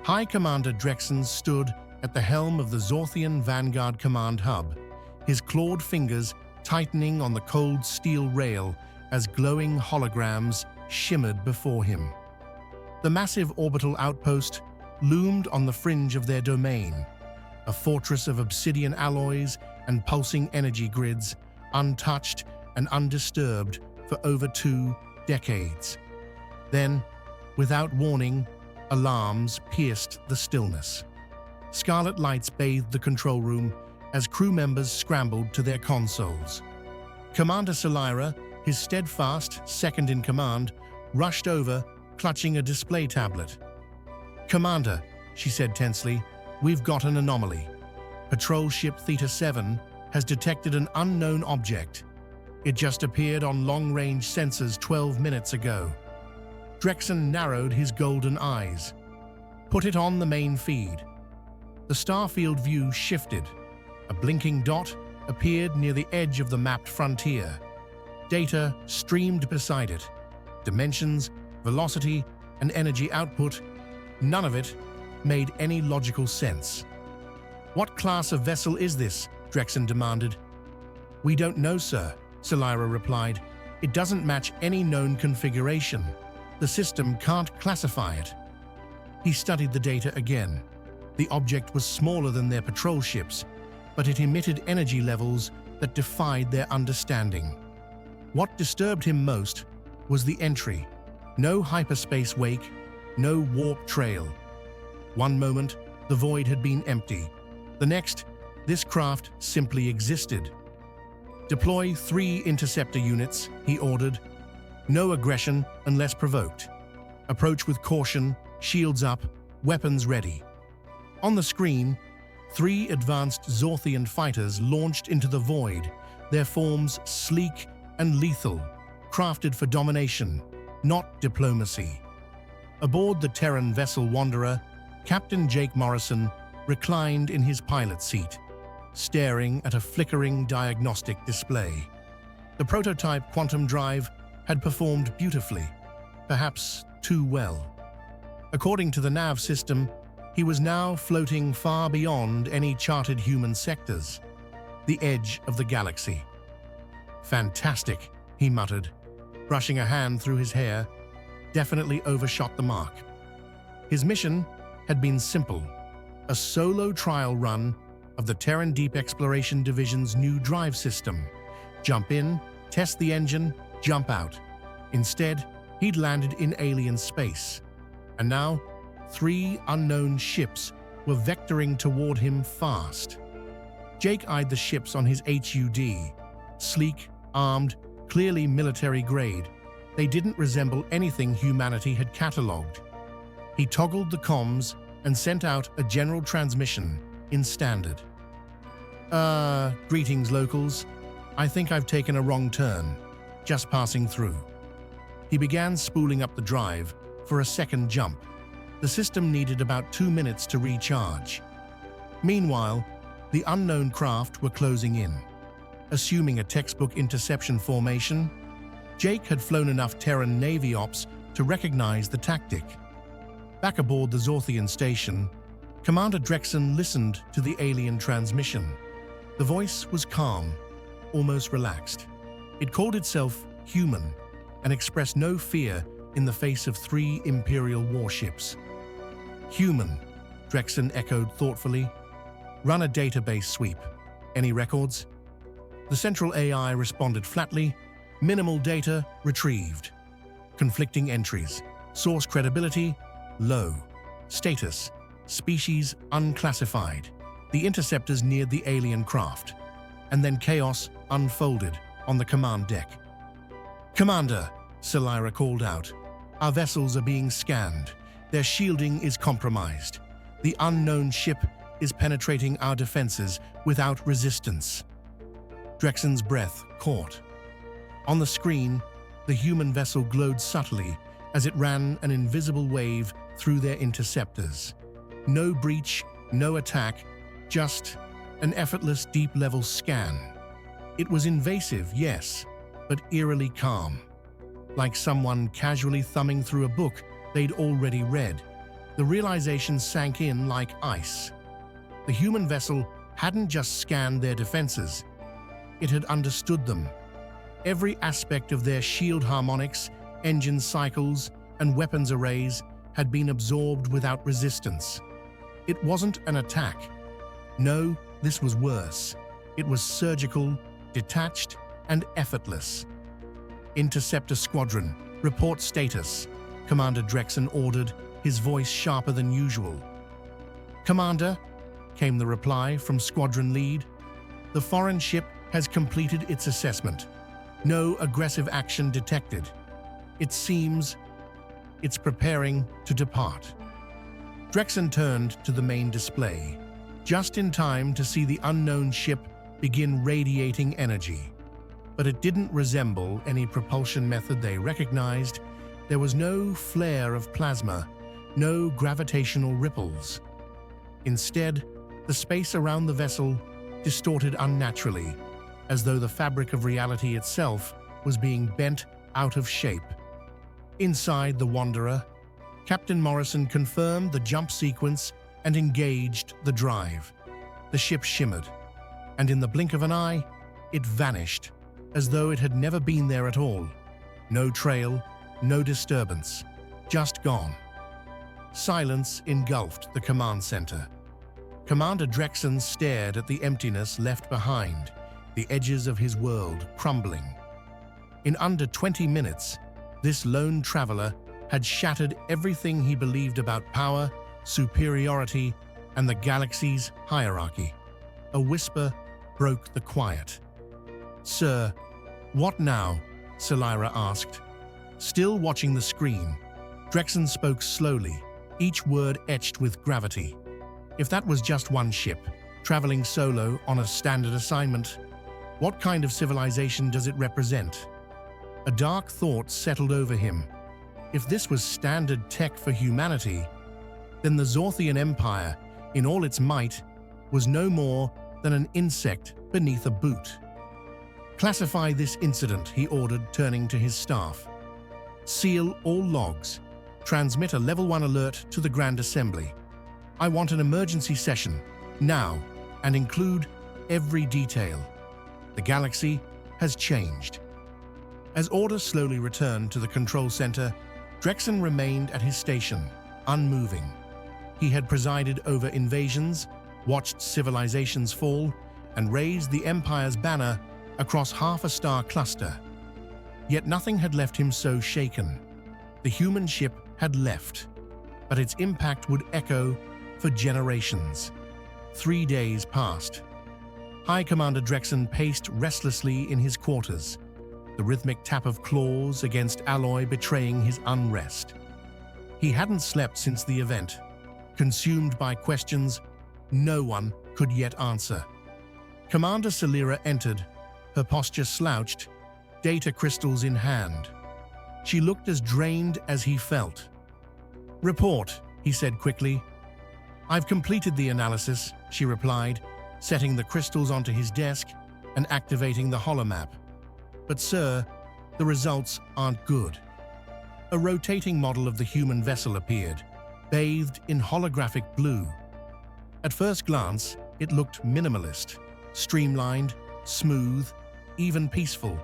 High Commander Drexen stood at the helm of the Zorthian Vanguard Command Hub, his clawed fingers tightening on the cold steel rail as glowing holograms shimmered before him. The massive orbital outpost loomed on the fringe of their domain, a fortress of obsidian alloys and pulsing energy grids, untouched and undisturbed for over 2 decades. Then, without warning, alarms pierced the stillness. Scarlet lights bathed the control room as crew members scrambled to their consoles. Commander Salira, his steadfast second-in-command, rushed over, clutching a display tablet. "Commander," she said tensely, "we've got an anomaly. Patrol ship Theta 7 has detected an unknown object. It just appeared on long-range sensors 12 minutes ago." Drexen narrowed his golden eyes. "Put it on the main feed." The starfield view shifted. A blinking dot appeared near the edge of the mapped frontier. Data streamed beside it. Dimensions, velocity, and energy output, none of it made any logical sense. "What class of vessel is this?" Drexen demanded. "We don't know, sir," Salira replied. "It doesn't match any known configuration. The system can't classify it." He studied the data again. The object was smaller than their patrol ships, but it emitted energy levels that defied their understanding. What disturbed him most was the entry. No hyperspace wake, no warp trail. One moment, the void had been empty. The next, this craft simply existed. "Deploy 3 interceptor units," he ordered. "No aggression unless provoked. Approach with caution, shields up, weapons ready." On the screen, 3 advanced Zorthian fighters launched into the void, their forms sleek and lethal, crafted for domination, not diplomacy. Aboard the Terran vessel Wanderer, Captain Jake Morrison reclined in his pilot seat, staring at a flickering diagnostic display. The prototype quantum drive had performed beautifully, perhaps too well. According to the nav system, he was now floating far beyond any charted human sectors, the edge of the galaxy. "Fantastic," he muttered, brushing a hand through his hair. Definitely overshot the mark. His mission had been simple: a solo trial run of the Terran Deep Exploration Division's new drive system. Jump in, test the engine, jump out. Instead, he'd landed in alien space. And now, 3 unknown ships were vectoring toward him fast. Jake eyed the ships on his HUD. Sleek, armed, clearly military grade, they didn't resemble anything humanity had catalogued. He toggled the comms and sent out a general transmission in Standard. Greetings locals. I think I've taken a wrong turn. Just passing through." He began spooling up the drive for a second jump. The system needed about 2 minutes to recharge. Meanwhile, the unknown craft were closing in. Assuming a textbook interception formation, Jake had flown enough Terran Navy ops to recognize the tactic. Back aboard the Zorthian station, Commander Drexen listened to the alien transmission. The voice was calm, almost relaxed. It called itself human and expressed no fear in the face of 3 Imperial warships. "Human," Drexen echoed thoughtfully. "Run a database sweep. Any records?" The central AI responded flatly. "Minimal data retrieved. Conflicting entries. Source credibility low. Status: species unclassified." The interceptors neared the alien craft, and then chaos unfolded on the command deck. "Commander," Salira called out, "our vessels are being scanned. Their shielding is compromised. The unknown ship is penetrating our defenses without resistance." Drexen's breath caught. On the screen, the human vessel glowed subtly as it ran an invisible wave through their interceptors. No breach, no attack, just an effortless deep-level scan. It was invasive, yes, but eerily calm, like someone casually thumbing through a book they'd already read. The realization sank in like ice. The human vessel hadn't just scanned their defenses, it had understood them. Every aspect of their shield harmonics, engine cycles, and weapons arrays had been absorbed without resistance. It wasn't an attack. No, this was worse. It was surgical, detached, and effortless. Interceptor Squadron, report status, Commander Drexen ordered, his voice sharper than usual. Commander, came the reply from Squadron Lead. The foreign ship has completed its assessment. No aggressive action detected. It seems it's preparing to depart. Drexen turned to the main display, just in time to see the unknown ship begin radiating energy. But it didn't resemble any propulsion method they recognized. There was no flare of plasma, no gravitational ripples. Instead, the space around the vessel distorted unnaturally, as though the fabric of reality itself was being bent out of shape. Inside the Wanderer, Captain Morrison confirmed the jump sequence and engaged the drive. The ship shimmered, and in the blink of an eye, it vanished, as though it had never been there at all. No trail, no disturbance, just gone. Silence engulfed the command center. Commander Drexen stared at the emptiness left behind, the edges of his world crumbling. In under 20 minutes, this lone traveler had shattered everything he believed about power, superiority, and the galaxy's hierarchy. A whisper broke the quiet. "Sir, what now?" Selira asked. Still watching the screen, Drexen spoke slowly, each word etched with gravity. If that was just one ship, traveling solo on a standard assignment, what kind of civilization does it represent? A dark thought settled over him. If this was standard tech for humanity, then the Zorthian Empire, in all its might, was no more than an insect beneath a boot. "Classify this incident," he ordered, turning to his staff. "Seal all logs. Transmit a Level 1 alert to the Grand Assembly. I want an emergency session, now, and include every detail. The galaxy has changed." As order slowly returned to the control center, Drexen remained at his station, unmoving. He had presided over invasions, watched civilizations fall, and raised the Empire's banner across half a star cluster. Yet nothing had left him so shaken. The human ship had left, but its impact would echo for generations. 3 days passed. High Commander Drexen paced restlessly in his quarters, the rhythmic tap of claws against alloy betraying his unrest. He hadn't slept since the event, consumed by questions no one could yet answer. Commander Selira entered, her posture slouched, data crystals in hand. She looked as drained as he felt. "Report," he said quickly. "I've completed the analysis," she replied, setting the crystals onto his desk and activating the holomap. "But sir, the results aren't good." A rotating model of the human vessel appeared, bathed in holographic blue. At first glance, it looked minimalist, streamlined, smooth, even peaceful.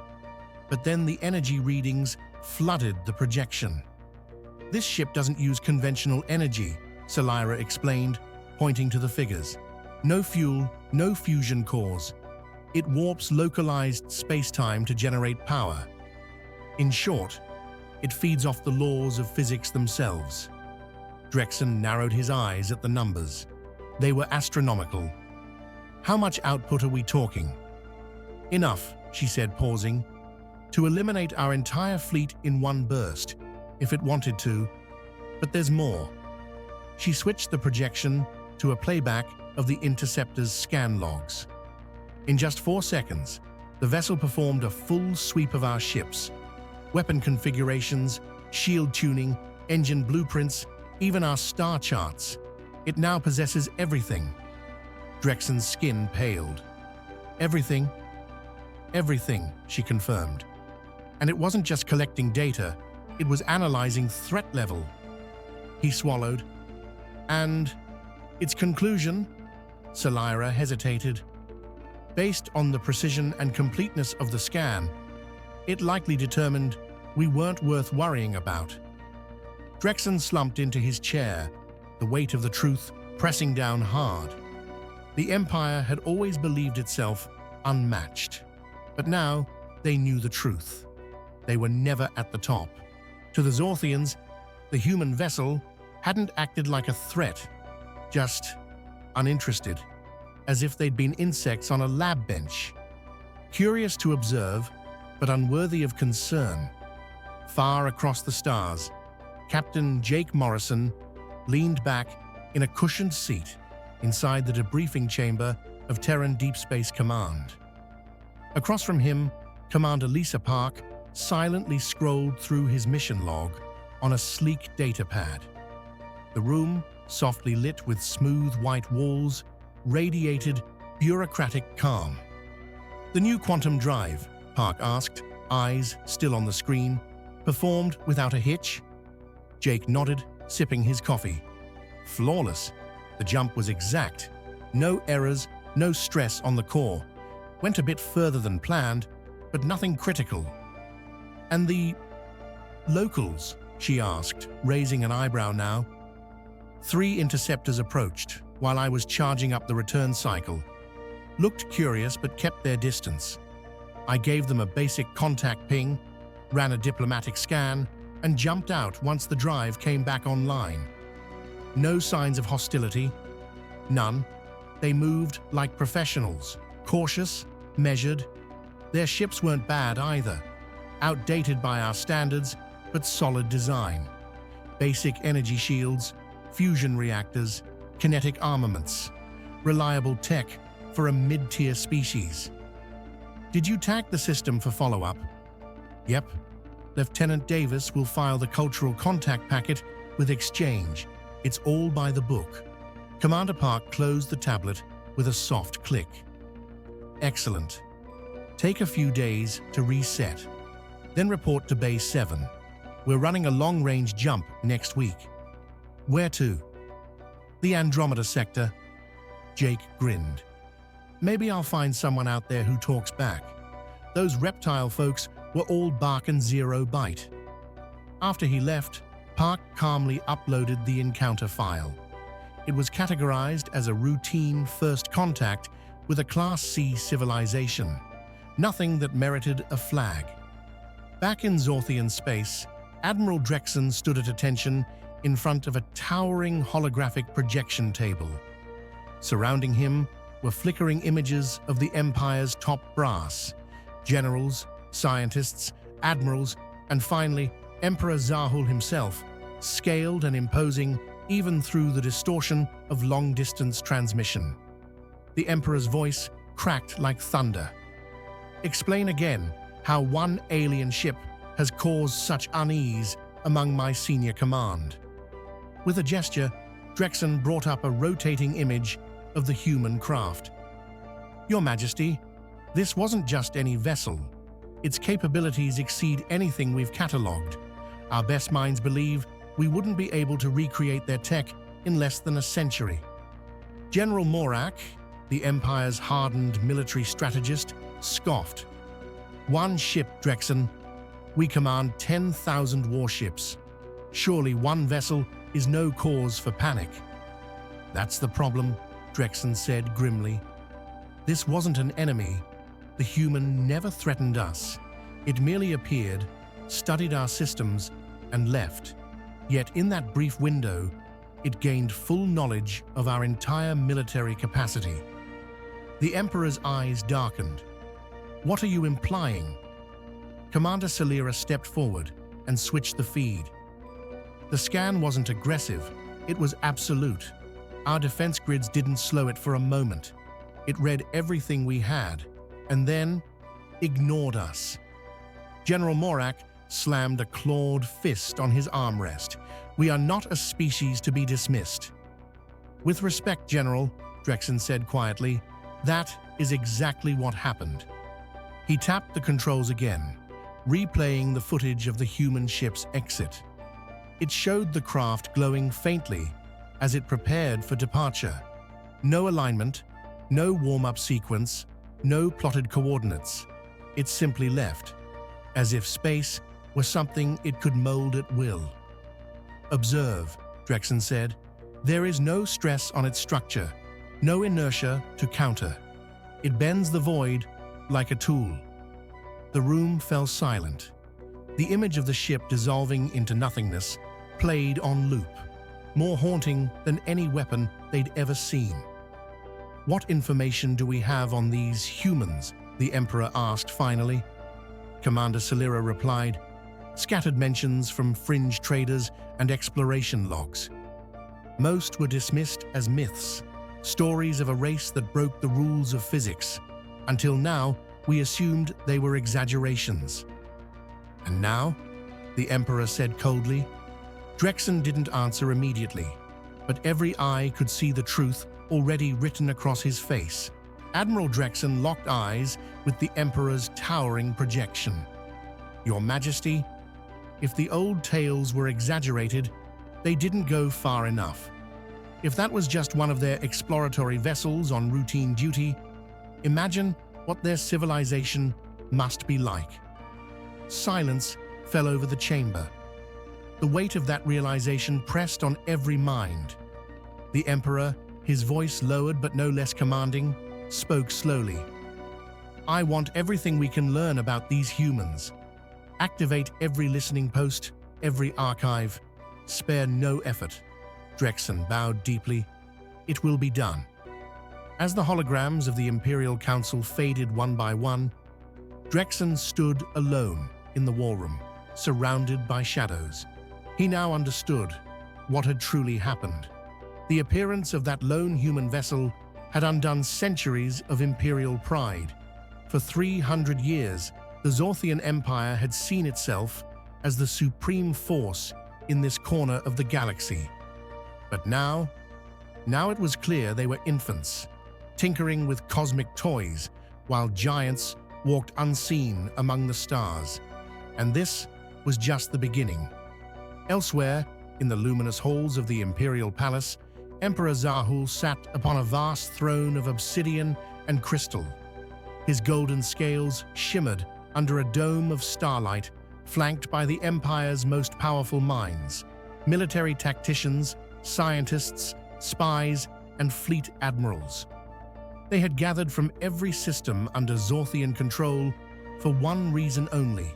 But then the energy readings flooded the projection. "This ship doesn't use conventional energy," Selira explained, pointing to the figures. "No fuel, no fusion cores. It warps localized space-time to generate power. In short, it feeds off the laws of physics themselves." Drexen narrowed his eyes at the numbers. They were astronomical. "How much output are we talking?" "Enough," she said, pausing, "to eliminate our entire fleet in one burst, if it wanted to. But there's more." She switched the projection to a playback of the interceptor's scan logs. In just 4 seconds, the vessel performed a full sweep of our ships. Weapon configurations, shield tuning, engine blueprints, even our star charts. It now possesses everything. Drexen's skin paled. "Everything?" "Everything," she confirmed. "And it wasn't just collecting data, it was analyzing threat level." He swallowed. And its conclusion? Salira hesitated. Based on the precision and completeness of the scan, it likely determined we weren't worth worrying about. Drexen slumped into his chair, the weight of the truth pressing down hard. The Empire had always believed itself unmatched, but now they knew the truth. They were never at the top. To the Zorthians, the human vessel hadn't acted like a threat, just uninterested, as if they'd been insects on a lab bench. Curious to observe, but unworthy of concern. Far across the stars, Captain Jake Morrison leaned back in a cushioned seat inside the debriefing chamber of Terran Deep Space Command. Across from him, Commander Lisa Park silently scrolled through his mission log on a sleek datapad. The room, softly lit with smooth white walls, radiated bureaucratic calm. "The new quantum drive," Park asked, eyes still on the screen, "performed without a hitch?" Jake nodded, sipping his coffee. "Flawless. The jump was exact. No errors, no stress on the core. Went a bit further than planned, but nothing critical." "And the locals?" she asked, raising an eyebrow now. 3 interceptors approached while I was charging up the return cycle. Looked curious but kept their distance. I gave them a basic contact ping, ran a diplomatic scan, and jumped out once the drive came back online. No signs of hostility. None. They moved like professionals, cautious, measured. Their ships weren't bad either. Outdated by our standards, but solid design. Basic energy shields, fusion reactors, kinetic armaments. Reliable tech for a mid-tier species. "Did you tag the system for follow-up?" "Yep. Lieutenant Davis will file the cultural contact packet with exchange. It's all by the book." Commander Park closed the tablet with a soft click. "Excellent. Take a few days to reset. Then report to Base 7. We're running a long-range jump next week." "Where to?" "The Andromeda sector." Jake grinned. "Maybe I'll find someone out there who talks back. Those reptile folks were all bark and zero bite." After he left, Park calmly uploaded the encounter file. It was categorized as a routine first contact with a Class C civilization. Nothing that merited a flag. Back in Zorthian space, Admiral Drexen stood at attention in front of a towering holographic projection table. Surrounding him were flickering images of the Empire's top brass, generals, scientists, admirals, and finally, Emperor Zahul himself, scaled and imposing even through the distortion of long-distance transmission. The Emperor's voice cracked like thunder. "Explain again how one alien ship has caused such unease among my senior command." With a gesture, Drexen brought up a rotating image of the human craft. "Your Majesty, this wasn't just any vessel. Its capabilities exceed anything we've catalogued. Our best minds believe we wouldn't be able to recreate their tech in less than a century." General Morak, the Empire's hardened military strategist, scoffed. "One ship, Drexen. We command 10,000 warships. Surely one vessel is no cause for panic." "That's the problem," Drexen said grimly. "This wasn't an enemy. The human never threatened us. It merely appeared, studied our systems, and left. Yet in that brief window, it gained full knowledge of our entire military capacity." The Emperor's eyes darkened. "What are you implying?" Commander Salira stepped forward and switched the feed. "The scan wasn't aggressive, it was absolute. Our defense grids didn't slow it for a moment. It read everything we had, and then ignored us." General Morak slammed a clawed fist on his armrest. "We are not a species to be dismissed." "With respect, General," Drexen said quietly, "that is exactly what happened." He tapped the controls again, replaying the footage of the human ship's exit. It showed the craft glowing faintly as it prepared for departure. No alignment, no warm-up sequence, no plotted coordinates. It simply left, as if space were something it could mold at will. "Observe," Drexen said. "There is no stress on its structure, no inertia to counter. It bends the void like a tool." The room fell silent. The image of the ship dissolving into nothingness played on loop, more haunting than any weapon they'd ever seen. "What information do we have on these humans?" the Emperor asked finally. Commander Celera replied, "Scattered mentions from fringe traders and exploration logs. Most were dismissed as myths, stories of a race that broke the rules of physics. Until now, we assumed they were exaggerations." "And now?" the Emperor said coldly. Drexen didn't answer immediately, but every eye could see the truth already written across his face. Admiral Drexen locked eyes with the Emperor's towering projection. "Your Majesty, if the old tales were exaggerated, they didn't go far enough. If that was just one of their exploratory vessels on routine duty, imagine what their civilization must be like." Silence fell over the chamber. The weight of that realization pressed on every mind. The Emperor, his voice lowered but no less commanding, spoke slowly. "I want everything we can learn about these humans. Activate every listening post, every archive. Spare no effort." Drexen bowed deeply. "It will be done." As the holograms of the Imperial Council faded one by one, Drexen stood alone in the war room, surrounded by shadows. He now understood what had truly happened. The appearance of that lone human vessel had undone centuries of Imperial pride. For 300 years, the Zorthian Empire had seen itself as the supreme force in this corner of the galaxy. But now it was clear they were infants, tinkering with cosmic toys, while giants walked unseen among the stars. And this was just the beginning. Elsewhere, in the luminous halls of the Imperial Palace, Emperor Zahul sat upon a vast throne of obsidian and crystal. His golden scales shimmered under a dome of starlight, flanked by the Empire's most powerful minds: military tacticians, scientists, spies, and fleet admirals. They had gathered from every system under Zorthian control for one reason only: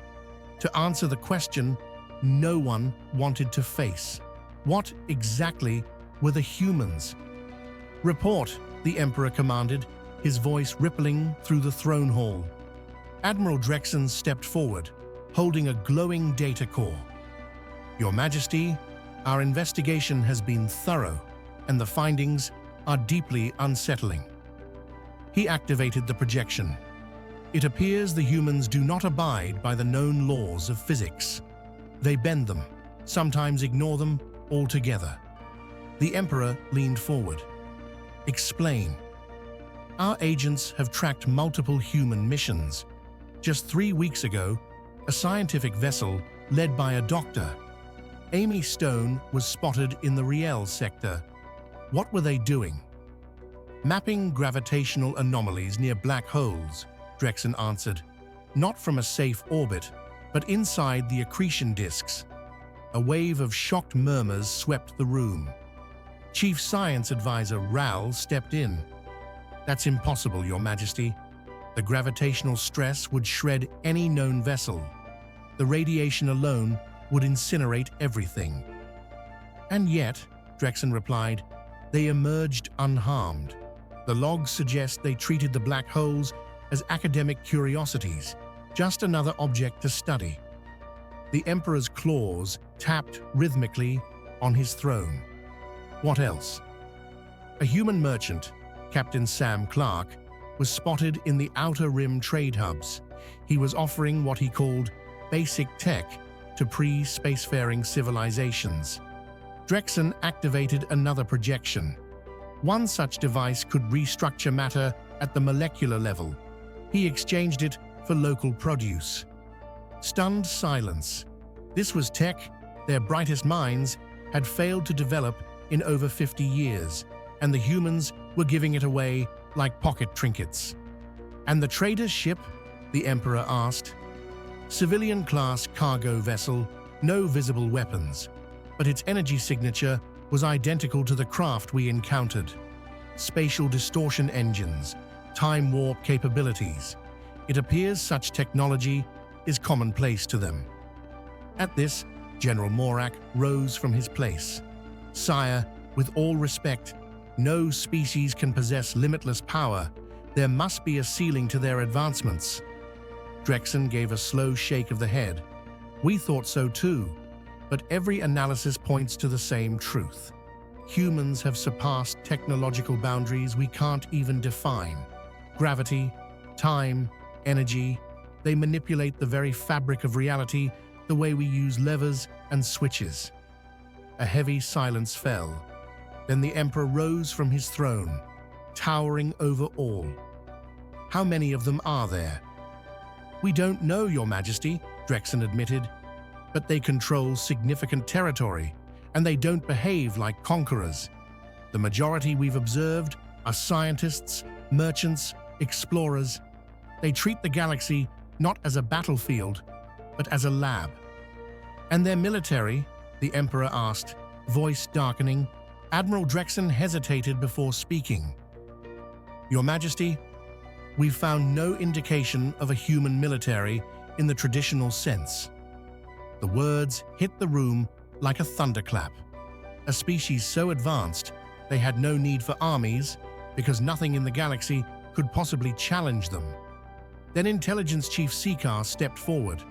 to answer the question no one wanted to face. What exactly were the humans? "Report," the Emperor commanded, his voice rippling through the throne hall. Admiral Drexen stepped forward, holding a glowing data core. "Your Majesty, our investigation has been thorough, and the findings are deeply unsettling." He activated the projection. "It appears the humans do not abide by the known laws of physics. They bend them, sometimes ignore them altogether." The Emperor leaned forward. "Explain." "Our agents have tracked multiple human missions. Just 3 weeks ago, a scientific vessel led by a doctor, Amy Stone, was spotted in the Riel sector. What were they doing?" "Mapping gravitational anomalies near black holes," Drexen answered. "Not from a safe orbit, but inside the accretion disks." A wave of shocked murmurs swept the room. Chief Science Advisor Ral stepped in. "That's impossible, Your Majesty. The gravitational stress would shred any known vessel. The radiation alone would incinerate everything." "And yet," Drexen replied, "they emerged unharmed. The logs suggest they treated the black holes as academic curiosities, just another object to study." The Emperor's claws tapped rhythmically on his throne. "What else?" "A human merchant, Captain Sam Clark, was spotted in the Outer Rim trade hubs. He was offering what he called basic tech to pre-spacefaring civilizations." Drexen activated another projection. One such device could restructure matter at the molecular level. He exchanged it for local produce. Stunned silence. This was tech their brightest minds had failed to develop in over 50 years, and the humans were giving it away like pocket trinkets. "And the trader's ship?" the Emperor asked. "Civilian-class cargo vessel, no visible weapons, but its energy signature was identical to the craft we encountered. Spatial distortion engines, time warp capabilities. It appears such technology is commonplace to them." At this, General Morak rose from his place. "Sire, with all respect, no species can possess limitless power. There must be a ceiling to their advancements." Drexen gave a slow shake of the head. "We thought so too, but every analysis points to the same truth. Humans have surpassed technological boundaries we can't even define. Gravity, time, energy, they manipulate the very fabric of reality the way we use levers and switches." A heavy silence fell. Then the Emperor rose from his throne, towering over all. "How many of them are there?" "We don't know, Your Majesty," Drexen admitted, "but they control significant territory, and they don't behave like conquerors. The majority we've observed are scientists, merchants, explorers. They treat the galaxy not as a battlefield, but as a lab." "And their military?" the Emperor asked, voice darkening. Admiral Drexen hesitated before speaking. "Your Majesty, we've found no indication of a human military in the traditional sense." The words hit the room like a thunderclap. A species so advanced, they had no need for armies because nothing in the galaxy could possibly challenge them. Then Intelligence Chief Seekar stepped forward.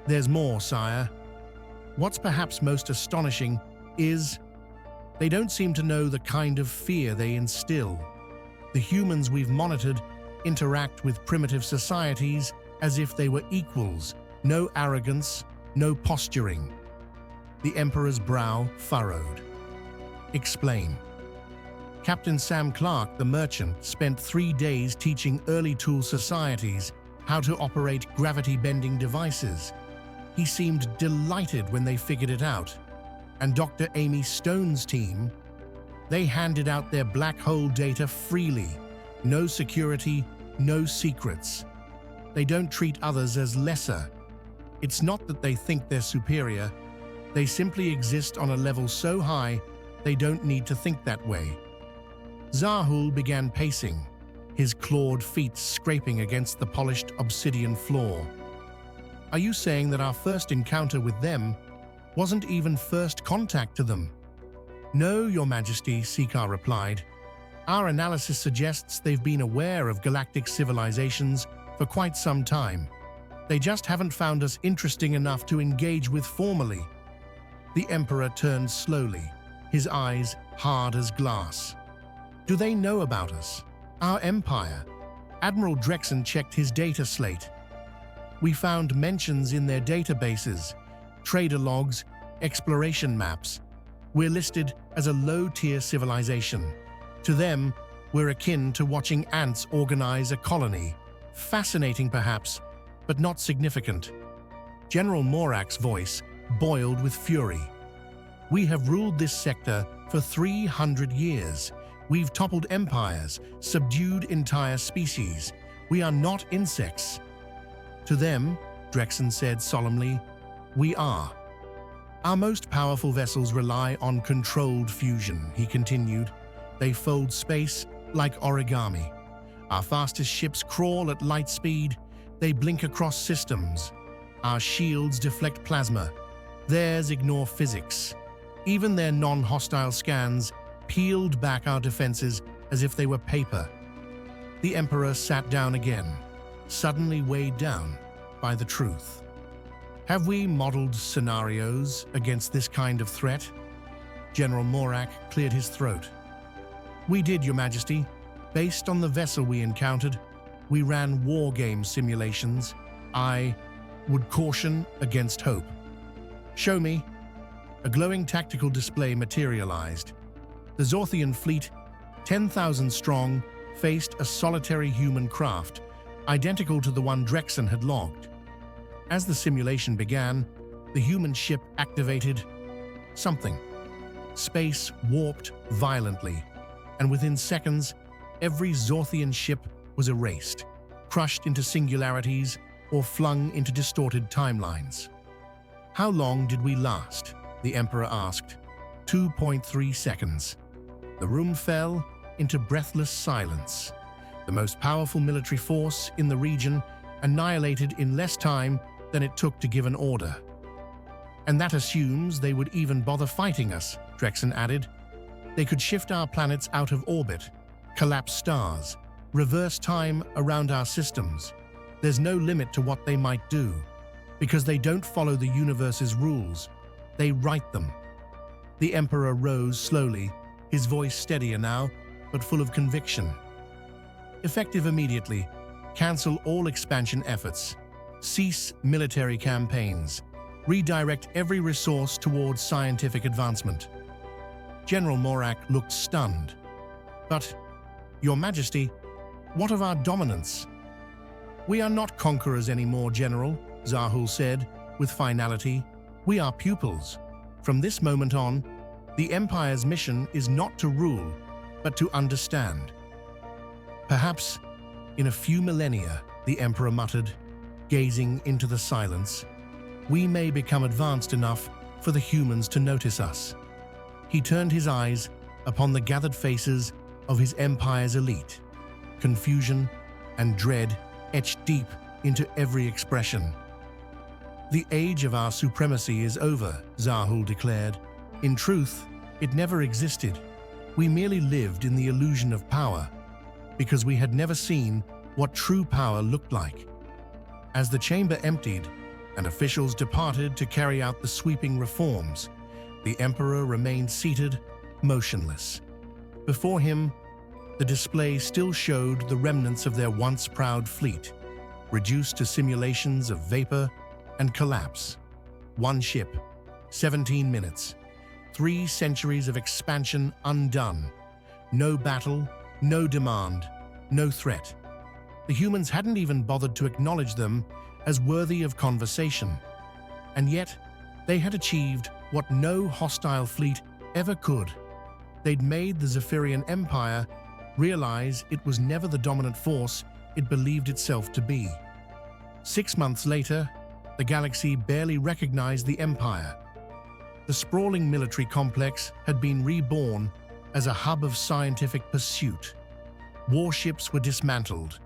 "There's more, sire. What's perhaps most astonishing is they don't seem to know the kind of fear they instill. The humans we've monitored interact with primitive societies as if they were equals, no arrogance, no posturing." The Emperor's brow furrowed. "Explain." Captain Sam Clark, the merchant, spent 3 days teaching early tool societies how to operate gravity-bending devices. He seemed delighted when they figured it out. And Dr. Amy Stone's team, they handed out their black hole data freely. No security, no secrets. They don't treat others as lesser. It's not that they think they're superior. They simply exist on a level so high they don't need to think that way. Zahul began pacing, his clawed feet scraping against the polished obsidian floor. "Are you saying that our first encounter with them wasn't even first contact to them?" "No, Your Majesty," Seekar replied. "Our analysis suggests they've been aware of galactic civilizations for quite some time. They just haven't found us interesting enough to engage with formally." The Emperor turned slowly, his eyes hard as glass. "Do they know about us? Our empire?" Admiral Drexen checked his data slate. "We found mentions in their databases, trader logs, exploration maps. We're listed as a low-tier civilization. To them, we're akin to watching ants organize a colony. Fascinating perhaps, but not significant." General Morak's voice boiled with fury. "We have ruled this sector for 300 years. We've toppled empires, subdued entire species. We are not insects." "To them," Drexen said solemnly, "we are. Our most powerful vessels rely on controlled fusion," he continued. "They fold space like origami. Our fastest ships crawl at light speed. They blink across systems. Our shields deflect plasma. Theirs ignore physics. Even their non-hostile scans peeled back our defenses as if they were paper." The Emperor sat down again, suddenly weighed down by the truth. "Have we modeled scenarios against this kind of threat?" General Morak cleared his throat. "We did, Your Majesty. Based on the vessel we encountered, we ran war game simulations. I would caution against hope." "Show me." A glowing tactical display materialized. The Zorthian fleet, 10,000 strong, faced a solitary human craft, identical to the one Drexen had logged. As the simulation began, the human ship activated something. Space warped violently, and within seconds, every Zorthian ship was erased, crushed into singularities or flung into distorted timelines. "How long did we last?" the Emperor asked. 2.3 seconds. The room fell into breathless silence. The most powerful military force in the region annihilated in less time than it took to give an order. "And that assumes they would even bother fighting us," Drexen added. "They could shift our planets out of orbit, collapse stars, reverse time around our systems. There's no limit to what they might do, because they don't follow the universe's rules. They write them." The Emperor rose slowly, his voice steadier now, but full of conviction. "Effective immediately. Cancel all expansion efforts. Cease military campaigns. Redirect every resource towards scientific advancement." General Morak looked stunned. "But, Your Majesty, what of our dominance?" "We are not conquerors anymore, General," Zahul said, with finality. "We are pupils. From this moment on, the Empire's mission is not to rule, but to understand." "Perhaps, in a few millennia," the Emperor muttered, gazing into the silence, "we may become advanced enough for the humans to notice us." He turned his eyes upon the gathered faces of his Empire's elite. Confusion and dread etched deep into every expression. "The age of our supremacy is over," Zahul declared. "In truth, it never existed. We merely lived in the illusion of power, because we had never seen what true power looked like." As the chamber emptied and officials departed to carry out the sweeping reforms, the Emperor remained seated, motionless. Before him, the display still showed the remnants of their once proud fleet, reduced to simulations of vapor and collapse. One ship, 17 minutes, 3 centuries of expansion undone. No battle, no demand, no threat. The humans hadn't even bothered to acknowledge them as worthy of conversation. And yet, they had achieved what no hostile fleet ever could. They'd made the Zephyrian Empire realize it was never the dominant force it believed itself to be. 6 months later, the galaxy barely recognized the Empire. The sprawling military complex had been reborn as a hub of scientific pursuit. Warships were dismantled,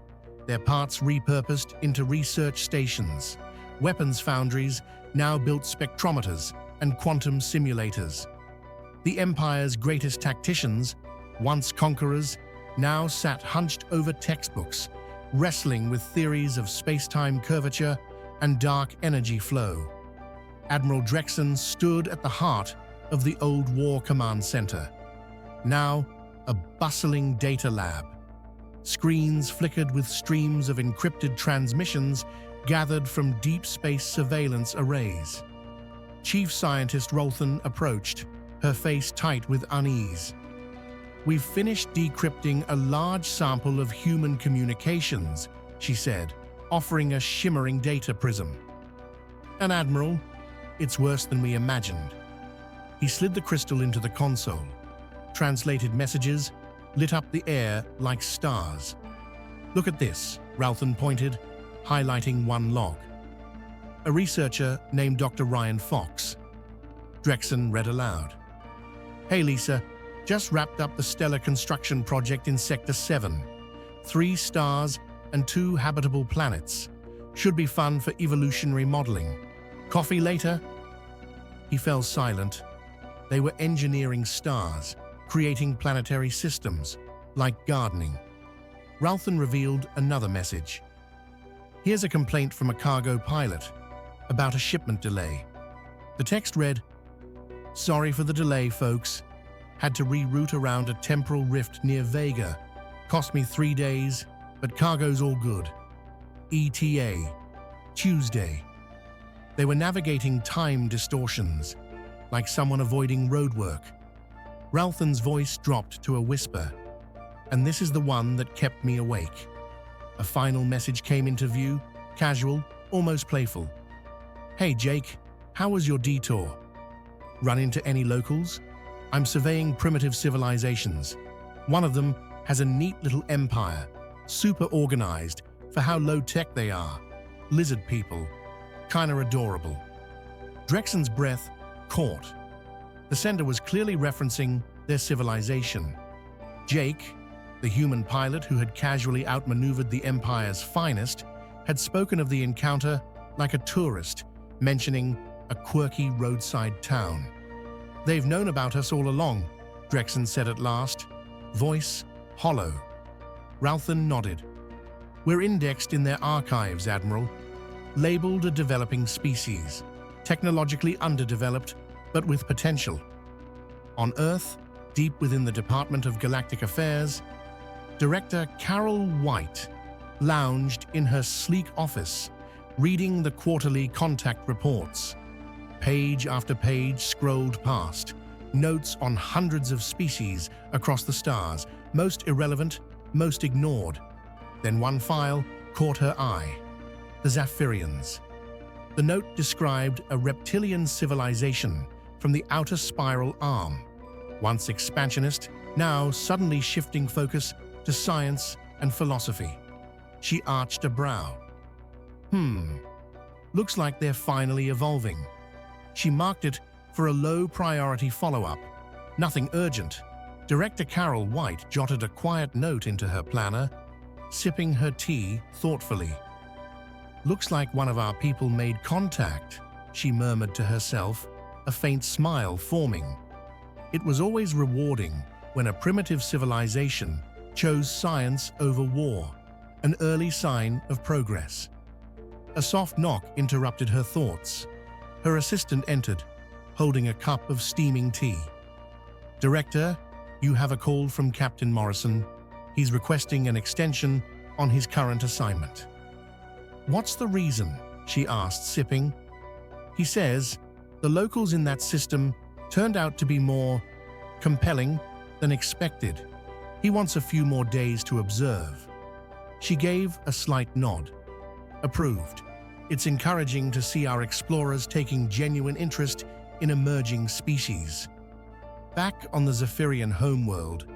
their parts repurposed into research stations. Weapons foundries now built spectrometers and quantum simulators. The Empire's greatest tacticians, once conquerors, now sat hunched over textbooks, wrestling with theories of space-time curvature and dark energy flow. Admiral Drexen stood at the heart of the old War Command Center, now a bustling data lab. Screens flickered with streams of encrypted transmissions gathered from deep space surveillance arrays. Chief Scientist Rolthan approached, her face tight with unease. "We've finished decrypting a large sample of human communications," she said, offering a shimmering data prism. "And Admiral, it's worse than we imagined." He slid the crystal into the console. Translated messages lit up the air like stars. "Look at this," Rolthan pointed, highlighting one log. "A researcher named Dr. Ryan Fox." Drexen read aloud. "Hey Lisa, just wrapped up the stellar construction project in Sector 7. 3 stars and 2 habitable planets. Should be fun for evolutionary modeling. Coffee later?" He fell silent. They were engineering stars, creating planetary systems, like gardening. Rolthan revealed another message. "Here's a complaint from a cargo pilot about a shipment delay." The text read, "Sorry for the delay, folks. Had to reroute around a temporal rift near Vega. Cost me 3 days, but cargo's all good. ETA, Tuesday." They were navigating time distortions, like someone avoiding roadwork. Rolthan's voice dropped to a whisper, "And this is the one that kept me awake." A final message came into view, casual, almost playful. "Hey Jake, how was your detour? Run into any locals?" I'm surveying primitive civilizations. One of them has a neat little empire, super organized for how low-tech they are. Lizard people, kinda adorable. Drexen's breath caught. The sender was clearly referencing their civilization. Jake, the human pilot who had casually outmaneuvered the Empire's finest, had spoken of the encounter like a tourist, mentioning a quirky roadside town. "They've known about us all along," Drexen said at last, voice hollow. Ralthan nodded. "We're indexed in their archives, Admiral. Labeled a developing species, technologically underdeveloped, but with potential." On Earth, deep within the Department of Galactic Affairs, Director Carol White lounged in her sleek office, reading the quarterly contact reports. Page after page scrolled past, notes on hundreds of species across the stars, most irrelevant, most ignored. Then one file caught her eye: the Zephyrians. The note described a reptilian civilization from the outer spiral arm, once expansionist, now suddenly shifting focus to science and philosophy. She arched a brow. Looks like they're finally evolving. She marked it for a low-priority follow-up. Nothing urgent. Director Carol White jotted a quiet note into her planner, sipping her tea thoughtfully. "Looks like one of our people made contact," she murmured to herself, a faint smile forming. It was always rewarding when a primitive civilization chose science over war, an early sign of progress. A soft knock interrupted her thoughts. Her assistant entered, holding a cup of steaming tea. "Director, you have a call from Captain Morrison. He's requesting an extension on his current assignment." "What's the reason?" she asked, sipping. "He says the locals in that system turned out to be more compelling than expected. He wants a few more days to observe." She gave a slight nod. "Approved. It's encouraging to see our explorers taking genuine interest in emerging species." Back on the Zephyrian homeworld,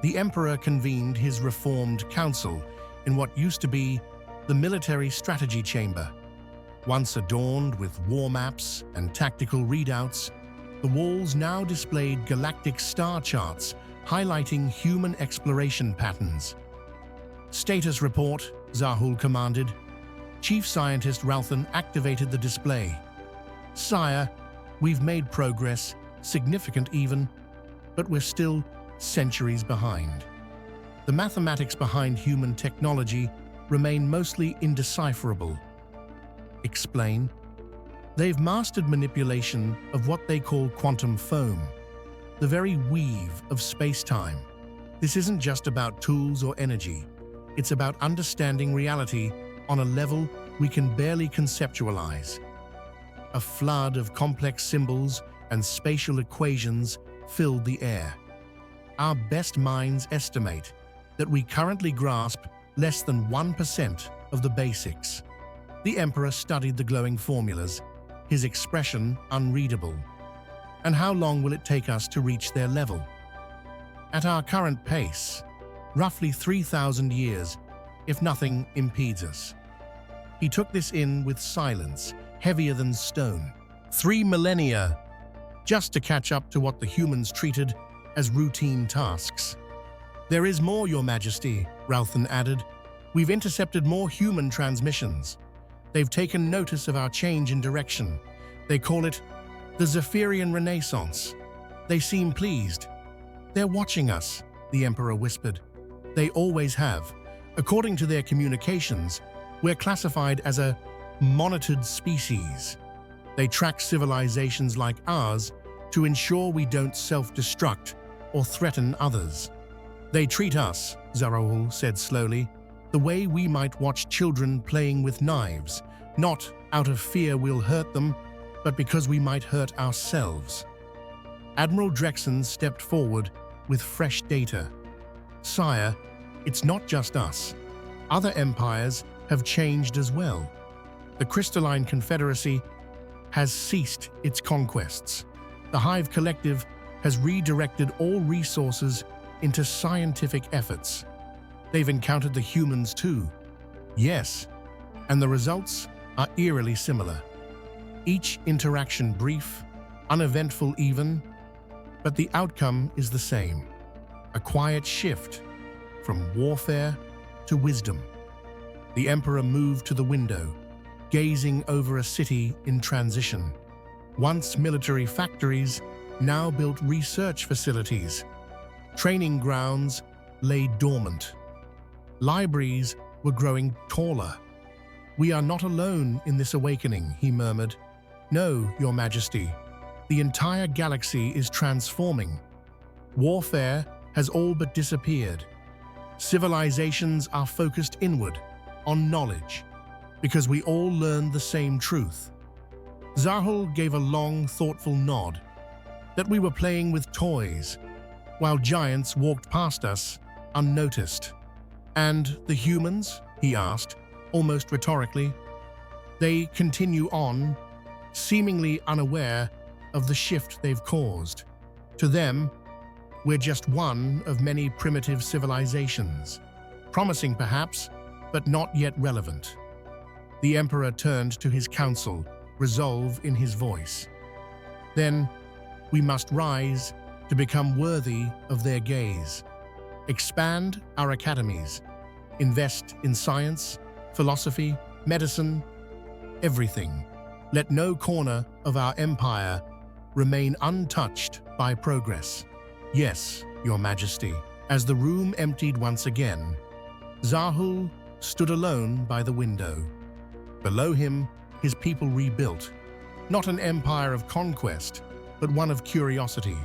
the Emperor convened his reformed council in what used to be the military strategy chamber. Once adorned with war maps and tactical readouts, the walls now displayed galactic star charts highlighting human exploration patterns. "Status report," Zahul commanded. Chief Scientist Ralthan activated the display. "Sire, we've made progress, significant even, but we're still centuries behind. The mathematics behind human technology remain mostly indecipherable." "Explain." "They've mastered manipulation of what they call quantum foam, the very weave of space-time. This isn't just about tools or energy. It's about understanding reality on a level we can barely conceptualize." A flood of complex symbols and spatial equations filled the air. "Our best minds estimate that we currently grasp less than 1% of the basics." The Emperor studied the glowing formulas, his expression unreadable. "And how long will it take us to reach their level?" "At our current pace, roughly 3,000 years, if nothing impedes us." He took this in with silence, heavier than stone. 3 millennia, just to catch up to what the humans treated as routine tasks. "There is more, Your Majesty," Ralthan added. "We've intercepted more human transmissions. They've taken notice of our change in direction. They call it the Zephyrian Renaissance. They seem pleased." "They're watching us," the Emperor whispered. "They always have. According to their communications, we're classified as a monitored species. They track civilizations like ours to ensure we don't self-destruct or threaten others." "They treat us," Zarahul said slowly, "the way we might watch children playing with knives, not out of fear we'll hurt them, but because we might hurt ourselves." Admiral Drexen stepped forward with fresh data. "Sire, it's not just us. Other empires have changed as well. The Crystalline Confederacy has ceased its conquests. The Hive Collective has redirected all resources into scientific efforts. They've encountered the humans too. Yes, and the results are eerily similar. Each interaction brief, uneventful even, but the outcome is the same. A quiet shift from warfare to wisdom. The Emperor moved to the window, gazing over a city in transition. Once military factories, now built research facilities. Training grounds lay dormant. Libraries were growing taller. "We are not alone in this awakening," he murmured. "No, Your Majesty. The entire galaxy is transforming. Warfare has all but disappeared. Civilizations are focused inward, on knowledge, because we all learned the same truth." Zahul gave a long, thoughtful nod. That we were playing with toys, while giants walked past us, unnoticed. "And the humans?" he asked, almost rhetorically. "They continue on, seemingly unaware of the shift they've caused. To them, we're just one of many primitive civilizations, promising perhaps, but not yet relevant." The Emperor turned to his council, resolve in his voice. "Then, we must rise to become worthy of their gaze. Expand our academies, invest in science, philosophy, medicine, everything. Let no corner of our empire remain untouched by progress." "Yes, Your Majesty." As the room emptied once again, Zahul stood alone by the window. Below him, his people rebuilt, not an empire of conquest, but one of curiosity.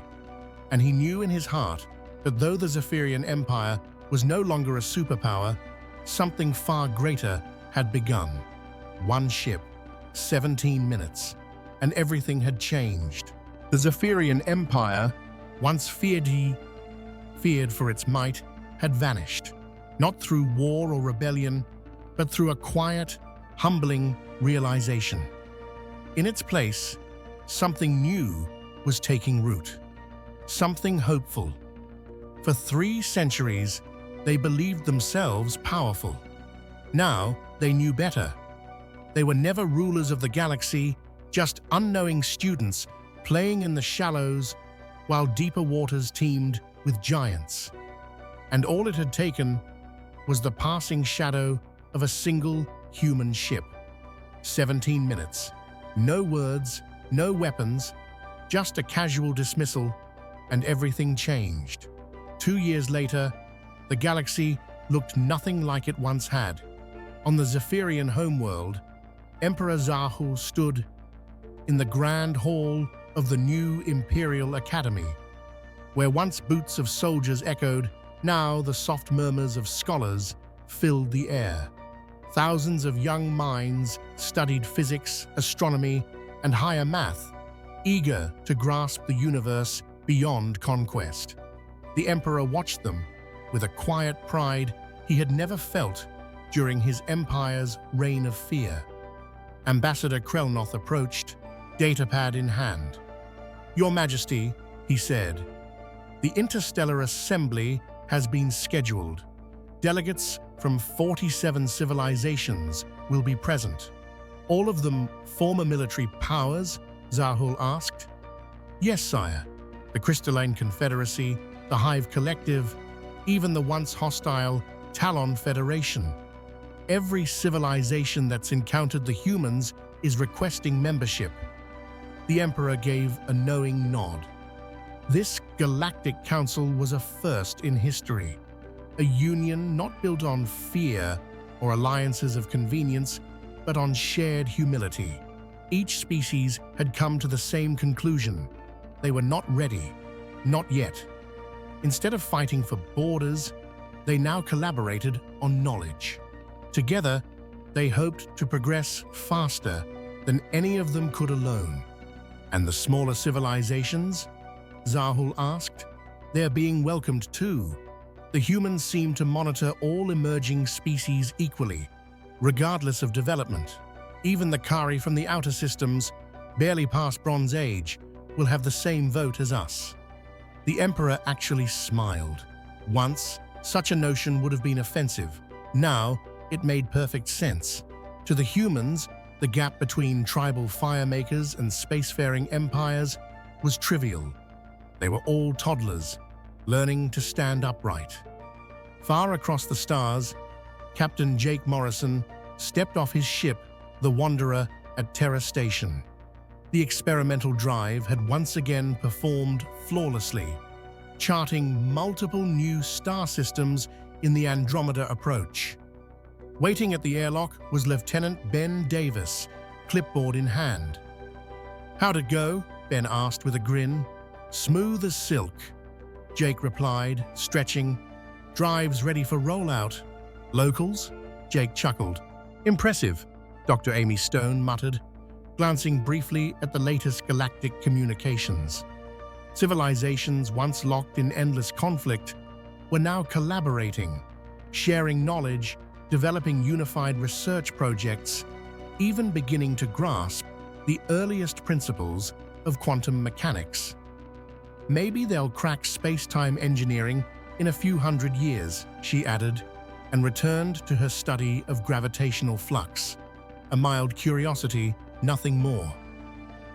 And he knew in his heart that though the Zephyrian Empire was no longer a superpower, something far greater had begun. One ship, 17 minutes, and everything had changed. The Zephyrian Empire, once feared for its might, had vanished, not through war or rebellion, but through a quiet, humbling realization. In its place, something new was taking root, something hopeful. For 3 centuries, they believed themselves powerful. Now, they knew better. They were never rulers of the galaxy, just unknowing students playing in the shallows while deeper waters teemed with giants. And all it had taken was the passing shadow of a single human ship. 17 minutes. No words, no weapons, just a casual dismissal, and everything changed. 2 years later, the galaxy looked nothing like it once had. On the Zephyrian homeworld, Emperor Zahul stood in the grand hall of the new Imperial Academy. Where once boots of soldiers echoed, now the soft murmurs of scholars filled the air. Thousands of young minds studied physics, astronomy, and higher math, eager to grasp the universe beyond conquest. The Emperor watched them with a quiet pride he had never felt during his empire's reign of fear. Ambassador Krelnoth approached, datapad in hand. "Your Majesty," he said, "the Interstellar Assembly has been scheduled. Delegates from 47 civilizations will be present. All of them former military powers?" Zahul asked. "Yes, sire. The Crystalline Confederacy, the Hive Collective, even the once hostile Talon Federation. Every civilization that's encountered the humans is requesting membership." The Emperor gave a knowing nod. This Galactic Council was a first in history. A union not built on fear or alliances of convenience, but on shared humility. Each species had come to the same conclusion. They were not ready, not yet. Instead of fighting for borders, they now collaborated on knowledge. Together, they hoped to progress faster than any of them could alone. "And the smaller civilizations?" Zahul asked. "They're being welcomed too. The humans seem to monitor all emerging species equally, regardless of development. Even the Kari from the outer systems, barely past Bronze Age, will have the same vote as us." The Emperor actually smiled. Once, such a notion would have been offensive. Now, it made perfect sense. To the humans, the gap between tribal firemakers and spacefaring empires was trivial. They were all toddlers, learning to stand upright. Far across the stars, Captain Jake Morrison stepped off his ship, the Wanderer, at Terra Station. The experimental drive had once again performed flawlessly, charting multiple new star systems in the Andromeda approach. Waiting at the airlock was Lieutenant Ben Davis, clipboard in hand. "How'd it go?" Ben asked with a grin. "Smooth as silk," Jake replied, stretching. "Drive's ready for rollout." "Locals?" Jake chuckled. "Impressive," Dr. Amy Stone muttered, glancing briefly at the latest galactic communications. Civilizations once locked in endless conflict were now collaborating, sharing knowledge, developing unified research projects, even beginning to grasp the earliest principles of quantum mechanics. "Maybe they'll crack space-time engineering in a few hundred years," she added, and returned to her study of gravitational flux, a mild curiosity, nothing more.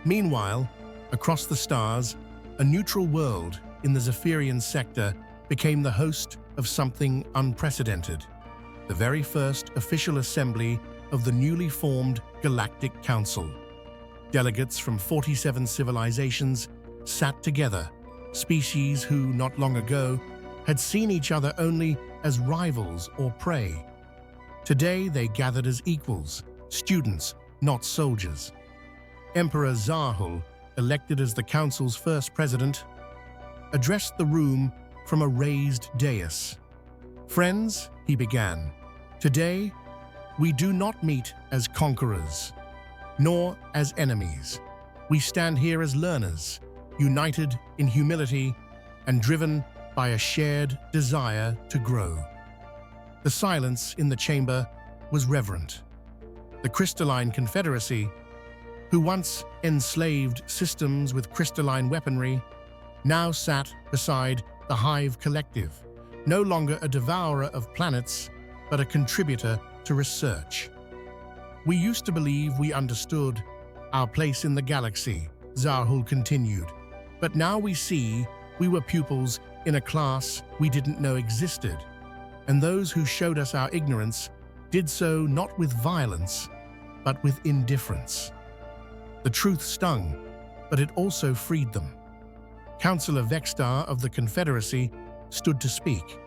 Meanwhile, across the stars, a neutral world in the Zephyrian sector became the host of something unprecedented: the very first official assembly of the newly formed Galactic Council. Delegates from 47 civilizations sat together, species who, not long ago, had seen each other only as rivals or prey. Today they gathered as equals, students, not soldiers. Emperor Zahul, elected as the Council's first president, addressed the room from a raised dais. "Friends," he began, "today we do not meet as conquerors, nor as enemies. We stand here as learners, united in humility and driven by a shared desire to grow." The silence in the chamber was reverent. The Crystalline Confederacy, who once enslaved systems with crystalline weaponry, now sat beside the Hive Collective, no longer a devourer of planets, but a contributor to research. "We used to believe we understood our place in the galaxy," Zahul continued, "but now we see we were pupils in a class we didn't know existed, and those who showed us our ignorance did so not with violence, but with indifference." The truth stung, but it also freed them. Councillor Vextar of the Confederacy stood to speak.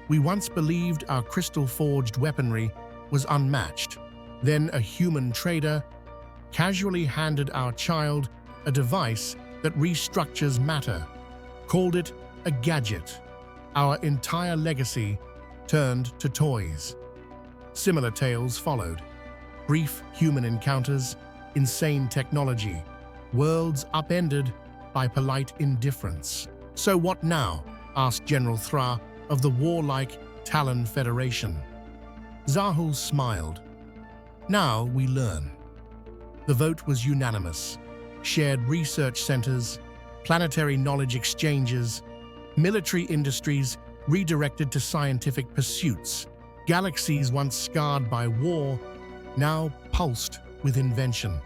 "We once believed our crystal-forged weaponry was unmatched. Then a human trader casually handed our child a device that restructures matter, called it a gadget. Our entire legacy turned to toys." Similar tales followed. Brief human encounters, insane technology, worlds upended by polite indifference. "So what now?" asked General Thra of the warlike Talon Federation. Zahul smiled. "Now we learn." The vote was unanimous. Shared research centers, planetary knowledge exchanges, military industries redirected to scientific pursuits, galaxies once scarred by war now pulsed with invention.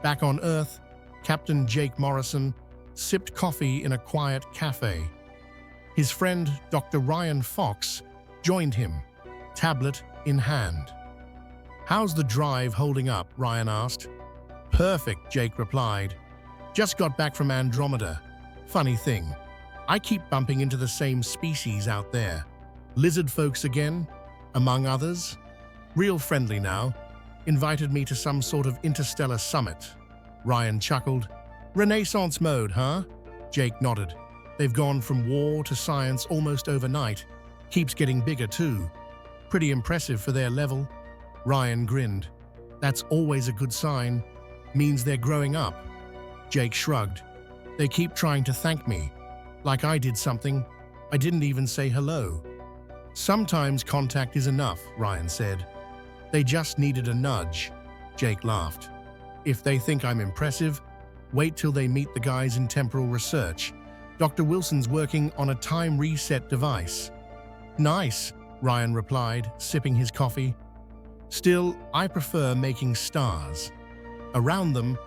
Back on Earth, Captain Jake Morrison sipped coffee in a quiet cafe. His friend, Dr. Ryan Fox, joined him, tablet in hand. "How's the drive holding up?" Ryan asked. "Perfect," Jake replied. "Just got back from Andromeda. Funny thing, I keep bumping into the same species out there. Lizard folks again, among others. Real friendly now. Invited me to some sort of interstellar summit." Ryan chuckled. "Renaissance mode, huh?" Jake nodded. "They've gone from war to science almost overnight. Keeps getting bigger too. Pretty impressive for their level." Ryan grinned. "That's always a good sign. Means they're growing up." Jake shrugged. "They keep trying to thank me, like I did something. I didn't even say hello." "Sometimes contact is enough," Ryan said. "They just needed a nudge." Jake laughed. "If they think I'm impressive, wait till they meet the guys in temporal research. Dr. Wilson's working on a time reset device. Nice, Ryan replied, sipping his coffee. Still, I prefer making stars. Around them,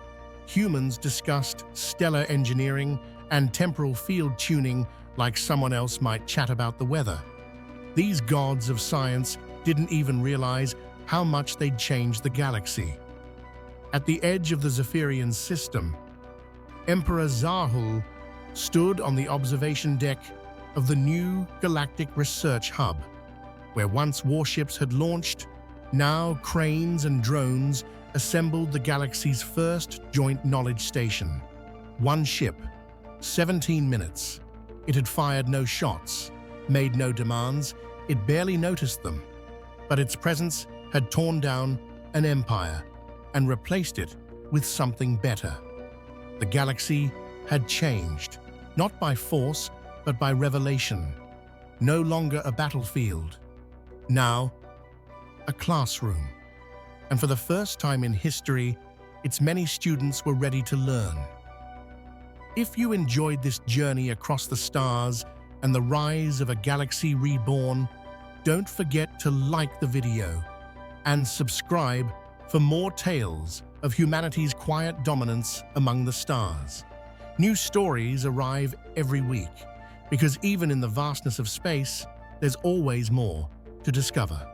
humans discussed stellar engineering and temporal field tuning like someone else might chat about the weather. These gods of science didn't even realize how much they'd changed the galaxy. At the edge of the Zephyrian system, Emperor Zahul stood on the observation deck of the new Galactic Research Hub, where once warships had launched, now cranes and drones assembled the galaxy's first joint knowledge station. One ship, 17 minutes. It had fired no shots, made no demands, it barely noticed them. But its presence had torn down an empire and replaced it with something better. The galaxy had changed, not by force, but by revelation. No longer a battlefield, now a classroom. And for the first time in history, its many students were ready to learn. If you enjoyed this journey across the stars and the rise of a galaxy reborn, don't forget to like the video and subscribe for more tales of humanity's quiet dominance among the stars. New stories arrive every week, because even in the vastness of space, there's always more to discover.